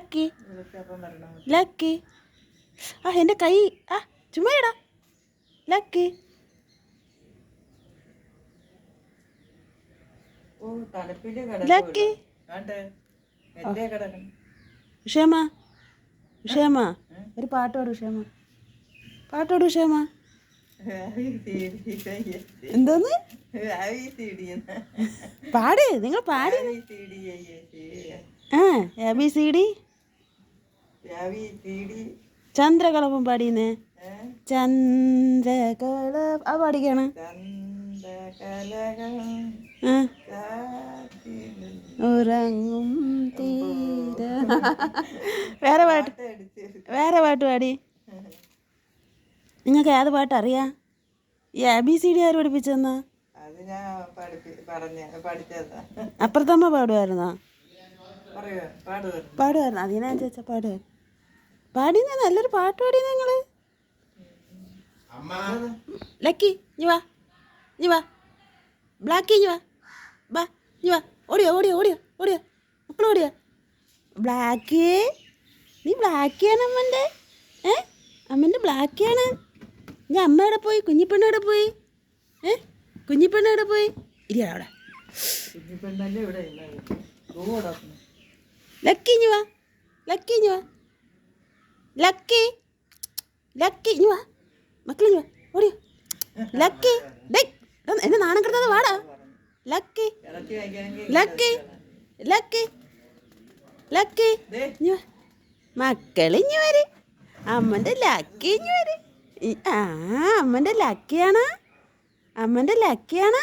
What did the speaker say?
Lucky lucky. ആ എൻ്റെ കൈ ആ ചുമ്മാടാ. Lucky lucky. ക്ഷമ ക്ഷമ ഒരു പാട്ടോട് ക്ഷമ. പാട്ടോട് ക്ഷമ. എന്തോന്ന് പാട് നിങ്ങൾ പാടി. ആ ABCD ചന്ദ്രകളപം പാടിയെന്നേ. ചന്ദ്രകള ആ പാടിക്കാണ്. ഉറങ്ങും തീര. വേറെ പാട്ട് പാടി. നിങ്ങൾക്ക് ഏത് പാട്ട് അറിയാം? ഈ ABCD ആര് പഠിപ്പിച്ചെന്നാ? അപ്പുറത്തമ്മ പാടുമായിരുന്നോ? പാടുമായിരുന്നു. അതിനാ ചേച്ചാ പാടുമായിരുന്നു. പാടിയെന്ന നല്ലൊരു പാട്ട് പാടിയെന്ന് നിങ്ങൾ. ലക്കി ഇനി വാ, ഇനി വാ. ബ്ലാക്കി ഇനി വാ, വാ ഇനി വാ. ഓടിയോ ഓടിയോ ഓടിയോ ഓടിയോ മക്കൾ ഓടിയോ. ബ്ലാക്കി നീ ബ്ലാക്കിയാണ് അമ്മൻ്റെ. അമ്മൻ്റെ ബ്ലാക്കിയാണ്. ഞാൻ അമ്മയുടെ പോയി കുഞ്ഞിപ്പെണ്ണയുടെ പോയി. കുഞ്ഞിപ്പെണ്ണയുടെ പോയി. ഇരിയാ അവിടെ. ലക്കി ഇനി വാ, ലക്കി ഇനി വാ. ലക്കി ലക്കി ഇനി വാ മക്കളിനി വാ. ഓടിയോ ലക്കി. ഡേ എന്നെ നാണം കിടന്നത് വാടാ. ലക്കി ലക്കി ലക്കി ലക്കി ഇനി വാ. മക്കളിഞ്ഞു വരെ. അമ്മൻ്റെ ലക്കി ഇഞ്ഞു വരെ. ആ അമ്മൻ്റെ ലക്കിയാണ്. അമ്മൻ്റെ ലക്കിയാണ്.